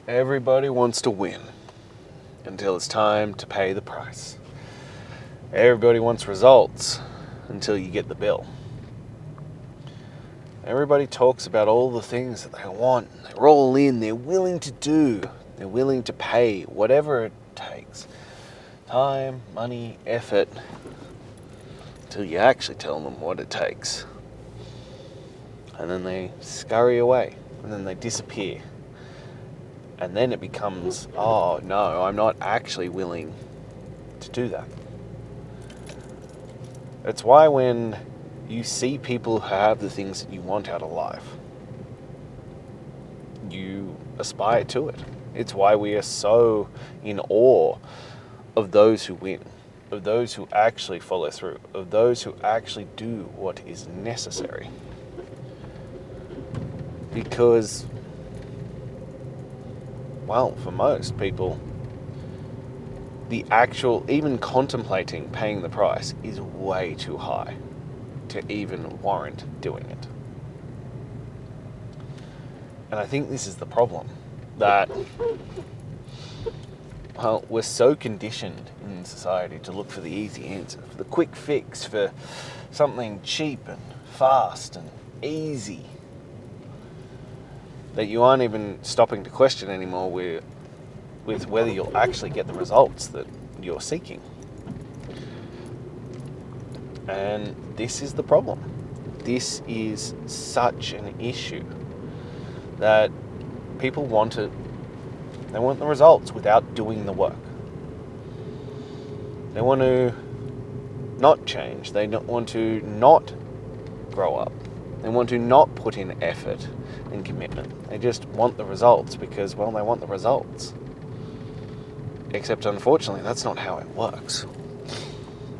Everybody wants to win until it's time to pay the price. Everybody wants results until you get the bill. Everybody talks about all the things that they want. They're all in. They're willing to do. They're willing to pay whatever it takes. Time, money, effort. Until you actually tell them what it takes. And then they scurry away. And then they disappear. And then it becomes, oh no, I'm not actually willing to do that. It's why when you see people who have the things that you want out of life, you aspire to it. It's why we are so in awe of those who win, of those who actually follow through, of those who actually do what is necessary. Because, well, for most people, the actual, even contemplating paying the price is way too high to even warrant doing it. And I think this is the problem, that, well, we're so conditioned in society to look for the easy answer, for the quick fix, for something cheap and fast and easy, that you aren't even stopping to question anymore with whether you'll actually get the results that you're seeking. And this is the problem. This is such an issue that people want it. They want the results without doing the work. They want to not change. They want to not grow up. They want to not put in effort and commitment. They just want the results because, well, they want the results. Except, unfortunately, that's not how it works.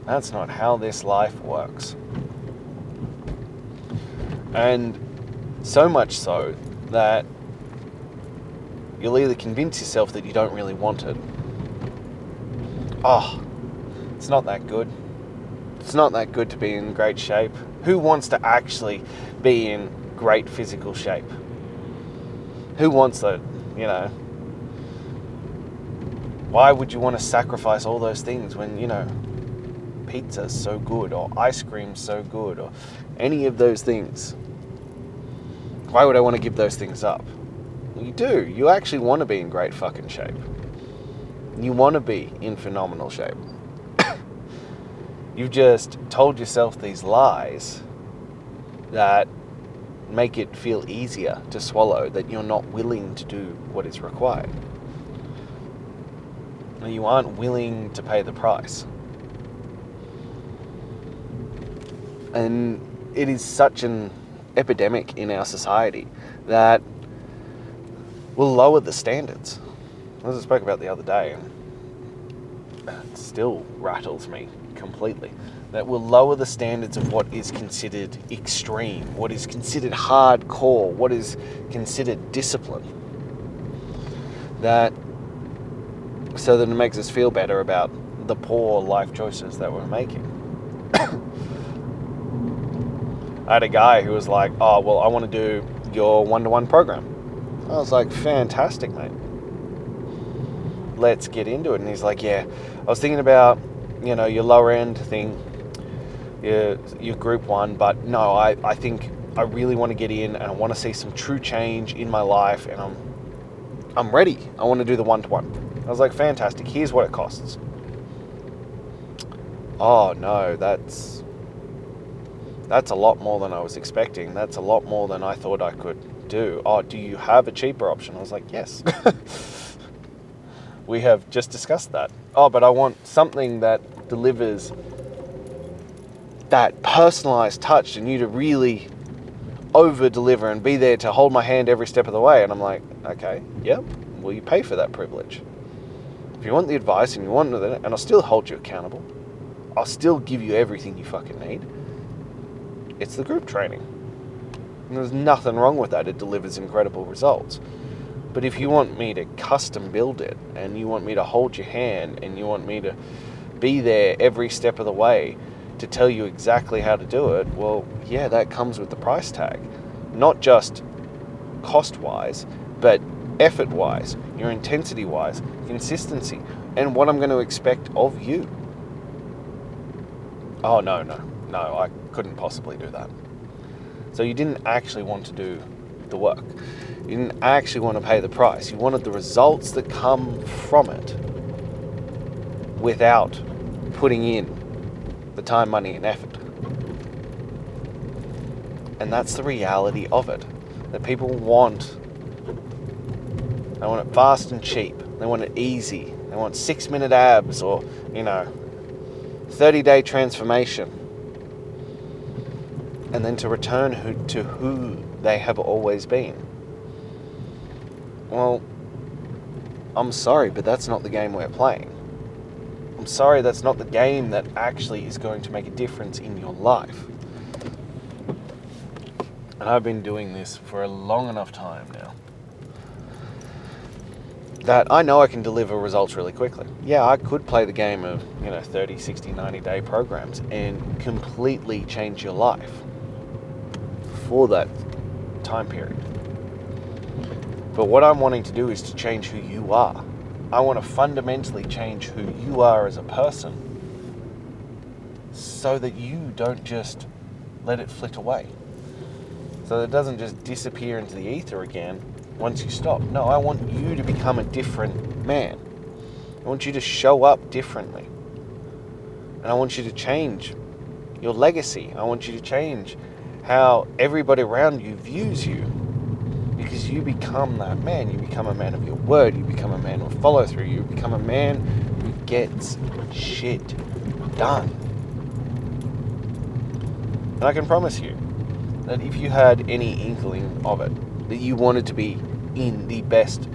That's not how this life works. And so much so that you'll either convince yourself that you don't really want it. Oh, it's not that good. It's not that good to be in great shape. Who wants to actually be in great physical shape? Who wants that, you know? Why would you want to sacrifice all those things when, you know, pizza's so good, or ice cream's so good, or any of those things? Why would I want to give those things up? Well, you do. You actually want to be in great fucking shape. You want to be in phenomenal shape. You've just told yourself these lies that make it feel easier to swallow, that you're not willing to do what is required. You aren't willing to pay the price. And it is such an epidemic in our society that will lower the standards. As I spoke about the other day, and it still rattles me completely, that will lower the standards of what is considered extreme, what is considered hardcore, what is considered discipline. So that it makes us feel better about the poor life choices that we're making. I had a guy who was like, oh, well, I want to do your one-to-one program. I was like, fantastic, mate. Let's get into it. And he's like, yeah, I was thinking about, you know, your lower end thing, your group one, but no, I think I really want to get in and I want to see some true change in my life, and I'm ready. I want to do the one-to-one. I was like, fantastic, here's what it costs. Oh no, that's a lot more than I was expecting. That's a lot more than I thought I could do. Oh, do you have a cheaper option? I was like, yes. We have just discussed that. Oh, but I want something that delivers that personalized touch and you to really over-deliver and be there to hold my hand every step of the way. And I'm like, okay, yep, will you pay for that privilege? If you want the advice and you want it, and I'll still hold you accountable, I'll still give you everything you fucking need, it's the group training. And there's nothing wrong with that. It delivers incredible results. But if you want me to custom build it, and you want me to hold your hand, and you want me to be there every step of the way to tell you exactly how to do it, well, yeah, that comes with the price tag. Not just cost-wise, but effort-wise, your intensity-wise, consistency, and what I'm going to expect of you. Oh, no, I couldn't possibly do that. So you didn't actually want to do the work. You didn't actually want to pay the price. You wanted the results that come from it without putting in the time, money, and effort. And that's the reality of it. That people want. They want it fast and cheap. They want it easy. They want 6-minute abs or, 30-day transformation. And then to return to who they have always been. Well, I'm sorry, but that's not the game we're playing. I'm sorry, that's not the game that actually is going to make a difference in your life. And I've been doing this for a long enough time now that I know I can deliver results really quickly. Yeah, I could play the game of, 30, 60, 90-day programs and completely change your life for that time period. But what I'm wanting to do is to change who you are. I want to fundamentally change who you are as a person so that you don't just let it flit away. So that it doesn't just disappear into the ether again once you stop. No, I want you to become a different man. I want you to show up differently. And I want you to change your legacy. I want you to change how everybody around you views you. Because you become that man. You become a man of your word. You become a man of follow through. You become a man who gets shit done. And I can promise you that if you had any inkling of it, that you wanted to be in the best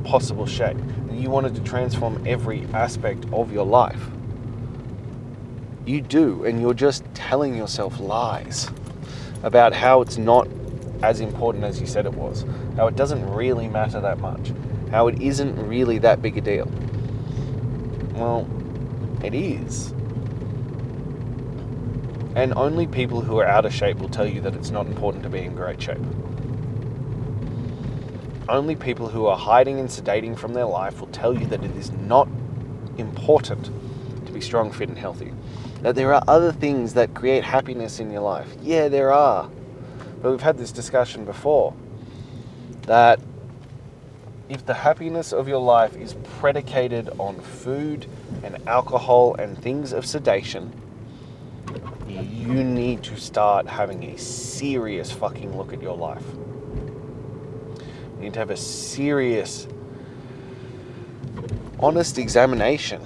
possible shape, that you wanted to transform every aspect of your life, you do, and you're just telling yourself lies about how it's not as important as you said it was, how it doesn't really matter that much, how it isn't really that big a deal. Well, it is. And only people who are out of shape will tell you that it's not important to be in great shape. Only people who are hiding and sedating from their life will tell you that it is not important to be strong, fit, and healthy. That there are other things that create happiness in your life. Yeah, there are. But we've had this discussion before. That if the happiness of your life is predicated on food and alcohol and things of sedation, you need to start having a serious fucking look at your life. You need to have a serious, honest examination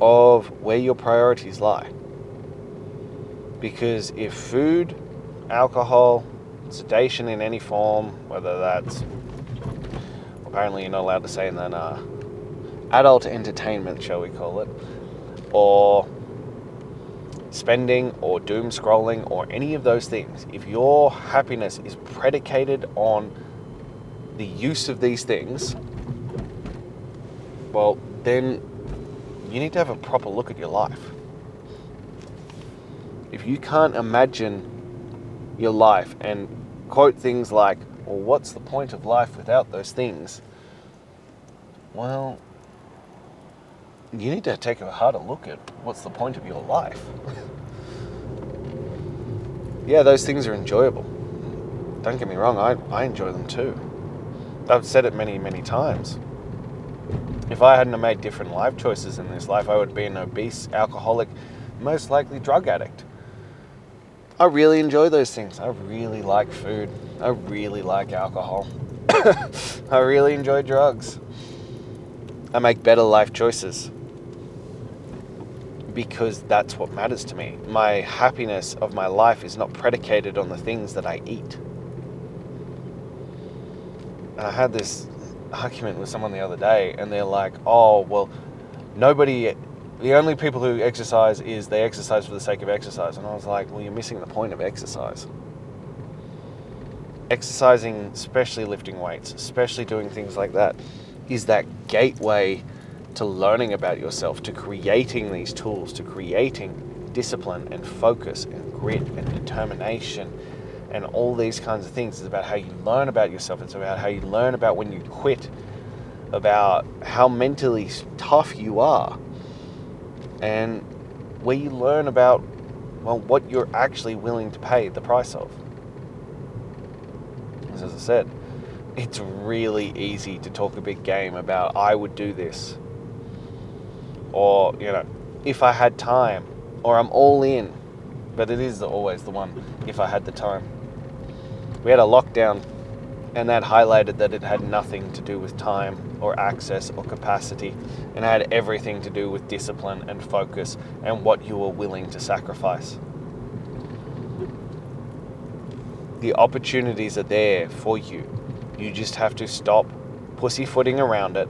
of where your priorities lie. Because if food, alcohol, sedation in any form, whether that's, apparently you're not allowed to say in that, adult entertainment, shall we call it, or spending or doom scrolling or any of those things, if your happiness is predicated on the use of these things, well, then you need to have a proper look at your life. If you can't imagine your life and quote things like, well, what's the point of life without those things? Well, you need to take a harder look at what's the point of your life. Yeah, those things are enjoyable. Don't get me wrong, I enjoy them too. I've said it many, many times. If I hadn't have made different life choices in this life, I would be an obese, alcoholic, most likely drug addict. I really enjoy those things. I really like food. I really like alcohol. I really enjoy drugs. I make better life choices because that's what matters to me. My happiness of my life is not predicated on the things that I eat. And I had this argument with someone the other day, and they're like, oh, well, the only people who exercise they exercise for the sake of exercise. And I was like, well, you're missing the point of exercise. Exercising, especially lifting weights, especially doing things like that, is that gateway to learning about yourself, to creating these tools, to creating discipline and focus and grit and determination and all these kinds of things. It's about how you learn about yourself. It's about how you learn about when you quit, about how mentally tough you are, and where you learn about, well, what you're actually willing to pay the price of. As I said, it's really easy to talk a big game about, I would do this, or, if I had time, or I'm all in. But it is always the one, if I had the time. We had a lockdown, and that highlighted that it had nothing to do with time or access or capacity, and it had everything to do with discipline and focus and what you were willing to sacrifice. The opportunities are there for you. You just have to stop pussyfooting around it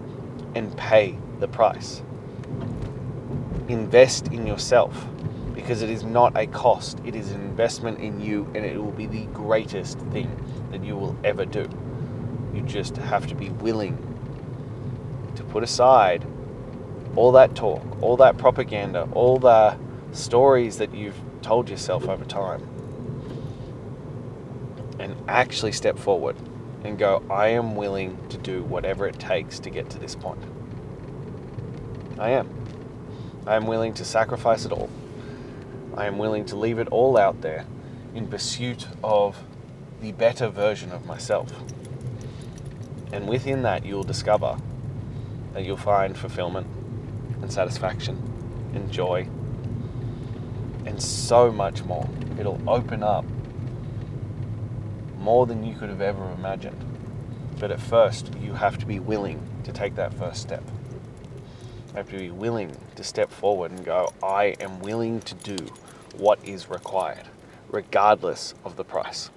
and pay the price. Invest in yourself, because it is not a cost. It is an investment in you, and it will be the greatest thing that you will ever do. You just have to be willing to put aside all that talk, all that propaganda, all the stories that you've told yourself over time, and actually step forward and go, I am willing to do whatever it takes to get to this point. I am. I am willing to sacrifice it all. I am willing to leave it all out there in pursuit of the better version of myself. And within that, you'll discover that you'll find fulfillment and satisfaction and joy and so much more. It'll open up more than you could have ever imagined. But at first, you have to be willing to take that first step. You have to be willing to step forward and go, I am willing to do what is required, regardless of the price.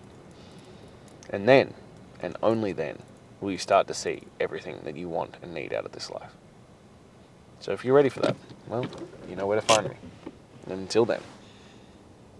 And then, and only then, will you start to see everything that you want and need out of this life. So if you're ready for that, well, you know where to find me. And until then,